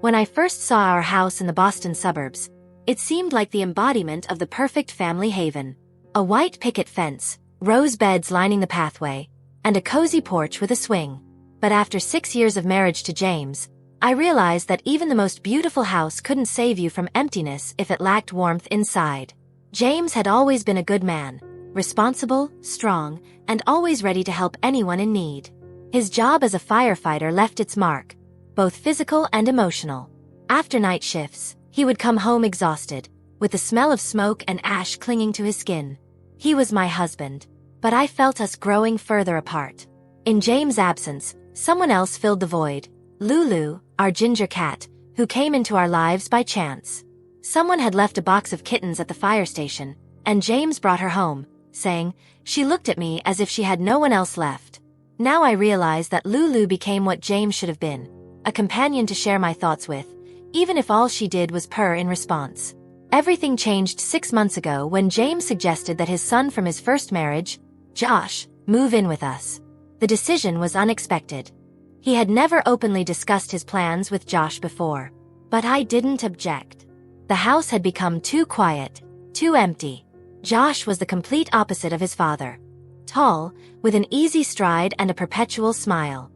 When I first saw our house in the Boston suburbs, it seemed like the embodiment of the perfect family haven. A white picket fence, rose beds lining the pathway, and a cozy porch with a swing. But after 6 years of marriage to James, I realized that even the most beautiful house couldn't save you from emptiness if it lacked warmth inside. James had always been a good man, responsible, strong, and always ready to help anyone in need. His job as a firefighter left its mark, both physical and emotional. After night shifts, he would come home exhausted, with the smell of smoke and ash clinging to his skin. He was my husband, but I felt us growing further apart. In James' absence, someone else filled the void. Lulu, our ginger cat, who came into our lives by chance. Someone had left a box of kittens at the fire station, and James brought her home, saying, "She looked at me as if she had no one else left." Now I realize that Lulu became what James should have been, a companion to share my thoughts with, even if all she did was purr in response. Everything changed 6 months ago when James suggested that his son from his first marriage, Josh, move in with us. The decision was unexpected. He had never openly discussed his plans with Josh before, but I didn't object. The house had become too quiet, too empty. Josh was the complete opposite of his father. Tall, with an easy stride and a perpetual smile.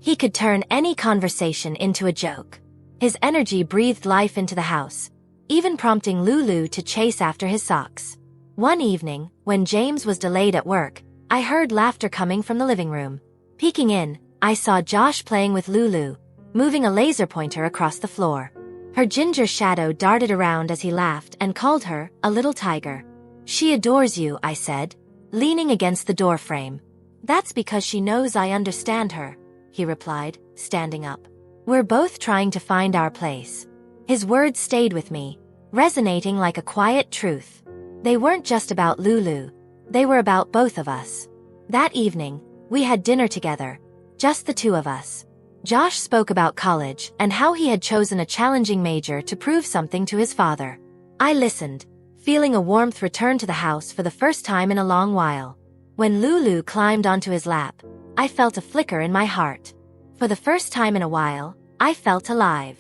He could turn any conversation into a joke. His energy breathed life into the house, even prompting Lulu to chase after his socks. One evening, when James was delayed at work, I heard laughter coming from the living room. Peeking in, I saw Josh playing with Lulu, moving a laser pointer across the floor. Her ginger shadow darted around as he laughed and called her a little tiger. "She adores you," I said, leaning against the door frame. "That's because she knows I understand her," he replied, standing up. "We're both trying to find our place." His words stayed with me, resonating like a quiet truth. They weren't just about Lulu. They were about both of us. That evening, we had dinner together, just the two of us. Josh spoke about college and how he had chosen a challenging major to prove something to his father. I listened, feeling a warmth return to the house for the first time in a long while. When Lulu climbed onto his lap, I felt a flicker in my heart. For the first time in a while, I felt alive.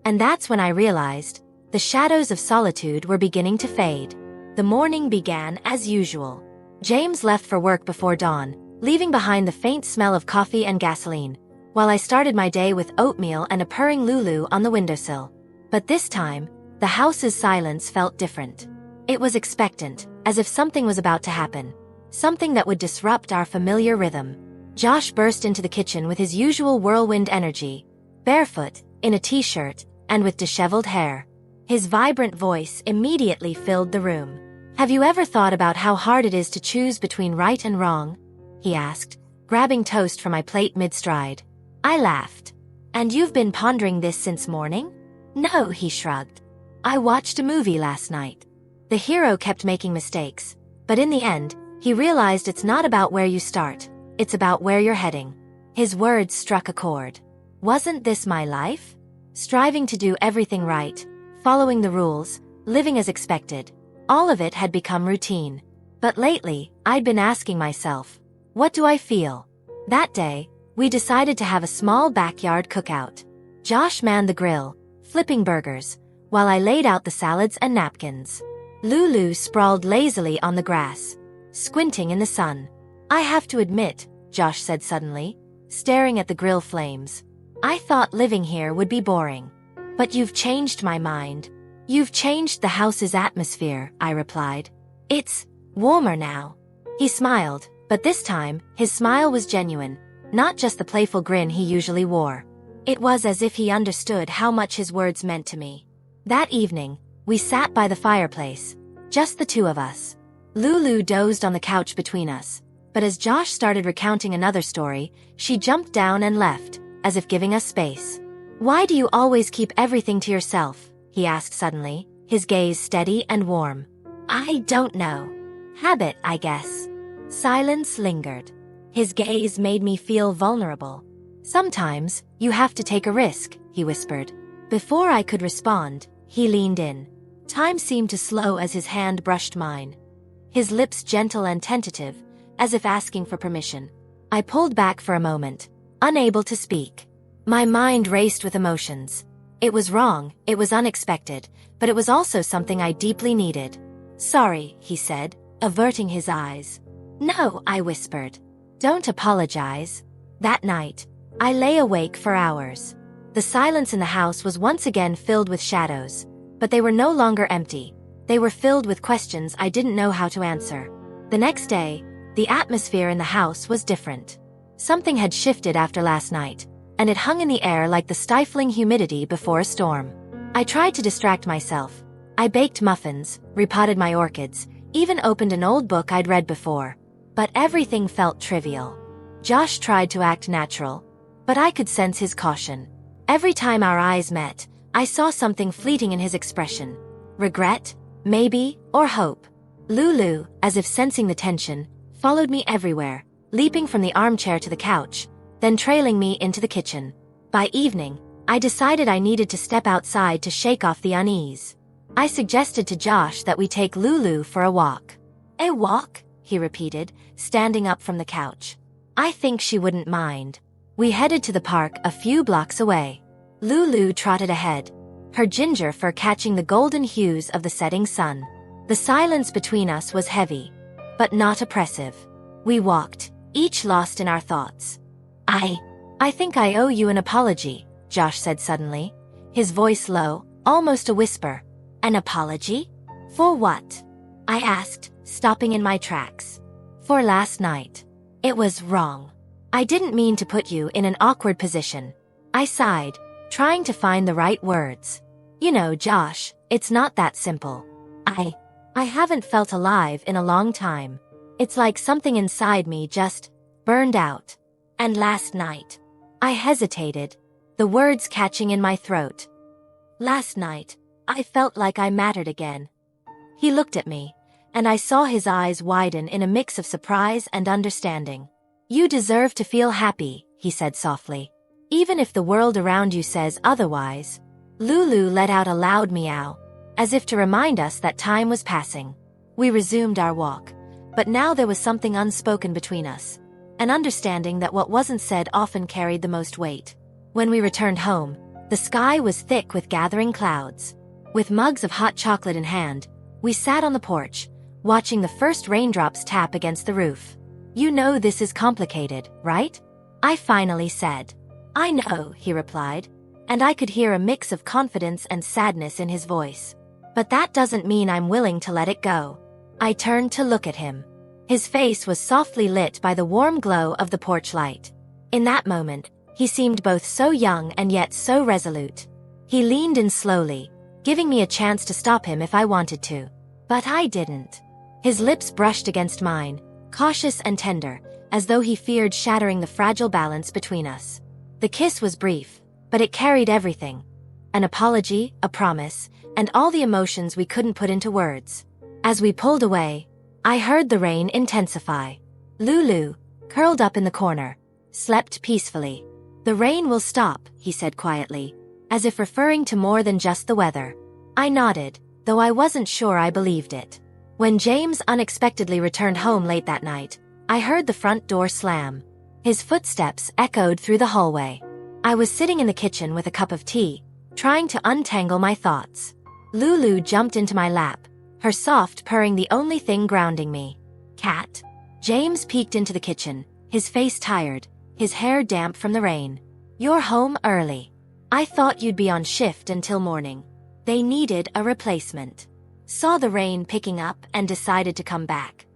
And that's when I realized the shadows of solitude were beginning to fade. The morning began as usual. James left for work before dawn, leaving behind the faint smell of coffee and gasoline, while I started my day with oatmeal and a purring Lulu on the windowsill. But this time, the house's silence felt different. It was expectant, as if something was about to happen. Something that would disrupt our familiar rhythm. Josh burst into the kitchen with his usual whirlwind energy, barefoot, in a t-shirt, and with disheveled hair. His vibrant voice immediately filled the room. "Have you ever thought about how hard it is to choose between right and wrong?" he asked, grabbing toast from my plate mid-stride. I laughed. "And you've been pondering this since morning?" "No," he shrugged. "I watched a movie last night. The hero kept making mistakes, but in the end, he realized it's not about where you start, it's about where you're heading." His words struck a chord. Wasn't this my life? Striving to do everything right, following the rules, living as expected. All of it had become routine. But lately, I'd been asking myself, what do I feel? That day, we decided to have a small backyard cookout. Josh manned the grill, flipping burgers, while I laid out the salads and napkins. Lulu sprawled lazily on the grass, squinting in the sun. "I have to admit," Josh said suddenly, staring at the grill flames, "I thought living here would be boring. But you've changed my mind." "You've changed the house's atmosphere," I replied. "It's warmer now." He smiled, but this time, his smile was genuine, not just the playful grin he usually wore. It was as if he understood how much his words meant to me. That evening, we sat by the fireplace, just the two of us. Lulu dozed on the couch between us, but as Josh started recounting another story, she jumped down and left, as if giving us space. "Why do you always keep everything to yourself?" he asked suddenly, his gaze steady and warm. "I don't know. Habit, I guess." Silence lingered. His gaze made me feel vulnerable. "Sometimes, you have to take a risk," he whispered. Before I could respond, he leaned in. Time seemed to slow as his hand brushed mine. His lips gentle and tentative, as if asking for permission. I pulled back for a moment, unable to speak. My mind raced with emotions. It was wrong, it was unexpected, but it was also something I deeply needed. "Sorry," he said, averting his eyes. "No," I whispered. "Don't apologize." That night, I lay awake for hours. The silence in the house was once again filled with shadows, but they were no longer empty. They were filled with questions I didn't know how to answer. The next day, the atmosphere in the house was different. Something had shifted after last night, and it hung in the air like the stifling humidity before a storm. I tried to distract myself. I baked muffins, repotted my orchids, even opened an old book I'd read before. But everything felt trivial. Josh tried to act natural, but I could sense his caution. Every time our eyes met, I saw something fleeting in his expression. Regret, maybe, or hope. Lulu, as if sensing the tension, followed me everywhere, leaping from the armchair to the couch, then trailing me into the kitchen. By evening, I decided I needed to step outside to shake off the unease. I suggested to Josh that we take Lulu for a walk. "A walk?" he repeated, standing up from the couch. "I think she wouldn't mind." We headed to the park a few blocks away. Lulu trotted ahead, her ginger fur catching the golden hues of the setting sun. The silence between us was heavy, but not oppressive. We walked, each lost in our thoughts. I think I owe you an apology," Josh said suddenly, his voice low, almost a whisper. "An apology? For what?" I asked, stopping in my tracks. "For last night. It was wrong. I didn't mean to put you in an awkward position." I sighed, trying to find the right words. "You know, Josh, it's not that simple. I haven't felt alive in a long time. It's like something inside me just burned out. And last night." I hesitated, the words catching in my throat. "Last night, I felt like I mattered again." He looked at me, and I saw his eyes widen in a mix of surprise and understanding. "You deserve to feel happy," he said softly. "Even if the world around you says otherwise." Lulu let out a loud meow, as if to remind us that time was passing. We resumed our walk, but now there was something unspoken between us, an understanding that what wasn't said often carried the most weight. When we returned home, the sky was thick with gathering clouds. With mugs of hot chocolate in hand, we sat on the porch, watching the first raindrops tap against the roof. "You know this is complicated, right?" I finally said. "I know," he replied, and I could hear a mix of confidence and sadness in his voice. "But that doesn't mean I'm willing to let it go." I turned to look at him. His face was softly lit by the warm glow of the porch light. In that moment, he seemed both so young and yet so resolute. He leaned in slowly, giving me a chance to stop him if I wanted to. But I didn't. His lips brushed against mine, cautious and tender, as though he feared shattering the fragile balance between us. The kiss was brief, but it carried everything. An apology, a promise, and all the emotions we couldn't put into words. As we pulled away, I heard the rain intensify. Lulu, curled up in the corner, slept peacefully. "The rain will stop," he said quietly, as if referring to more than just the weather. I nodded, though I wasn't sure I believed it. When James unexpectedly returned home late that night, I heard the front door slam. His footsteps echoed through the hallway. I was sitting in the kitchen with a cup of tea, trying to untangle my thoughts. Lulu jumped into my lap, her soft purring the only thing grounding me. "Cat?" James peeked into the kitchen, his face tired, his hair damp from the rain. "You're home early. I thought you'd be on shift until morning." They needed a replacement. Saw the rain picking up and decided to come back.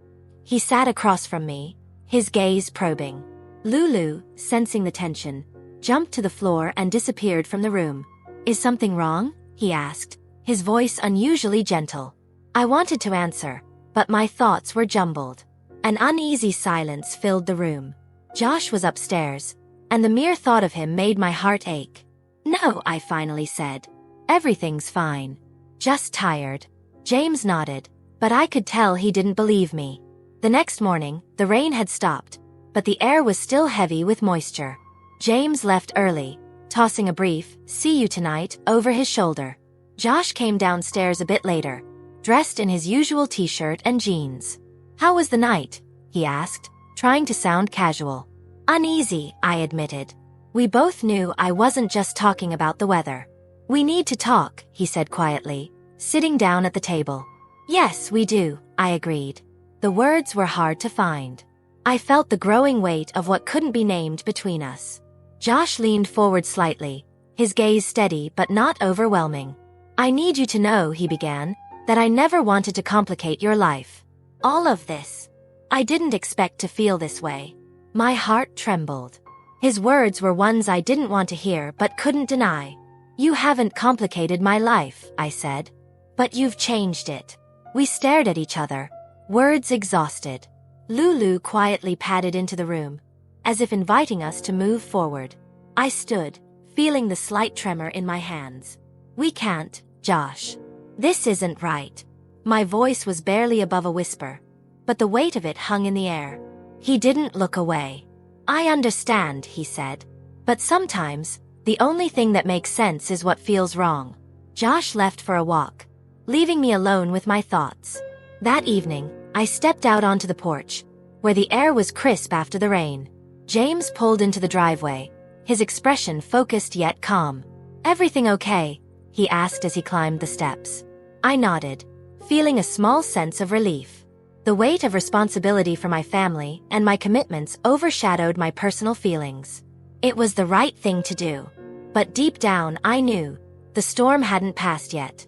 He sat across from me, his gaze probing. Lulu, sensing the tension, jumped to the floor and disappeared from the room. "Is something wrong?" he asked, his voice unusually gentle. I wanted to answer, but my thoughts were jumbled. An uneasy silence filled the room. Josh was upstairs, and the mere thought of him made my heart ache. "No," I finally said. "Everything's fine. Just tired." James nodded, but I could tell he didn't believe me. The next morning, the rain had stopped, but the air was still heavy with moisture. James left early, tossing a brief, "See you tonight," over his shoulder. Josh came downstairs a bit later, dressed in his usual t-shirt and jeans. "How was the night?" he asked, trying to sound casual. "Uneasy," I admitted. We both knew I wasn't just talking about the weather. "We need to talk," he said quietly, sitting down at the table. "Yes, we do," I agreed. The words were hard to find. I felt the growing weight of what couldn't be named between us. Josh leaned forward slightly, his gaze steady but not overwhelming. "I need you to know," he began, "that I never wanted to complicate your life. All of this. I didn't expect to feel this way." My heart trembled. His words were ones I didn't want to hear but couldn't deny. "You haven't complicated my life," I said. "But you've changed it." We stared at each other, words exhausted. Lulu quietly padded into the room, as if inviting us to move forward. I stood, feeling the slight tremor in my hands. "We can't, Josh. This isn't right." My voice was barely above a whisper, but the weight of it hung in the air. He didn't look away. "I understand," he said. "But sometimes, the only thing that makes sense is what feels wrong." Josh left for a walk, leaving me alone with my thoughts. That evening, I stepped out onto the porch, where the air was crisp after the rain. James pulled into the driveway, his expression focused yet calm. "Everything okay?" he asked as he climbed the steps. I nodded, feeling a small sense of relief. The weight of responsibility for my family and my commitments overshadowed my personal feelings. It was the right thing to do. But deep down, I knew the storm hadn't passed yet.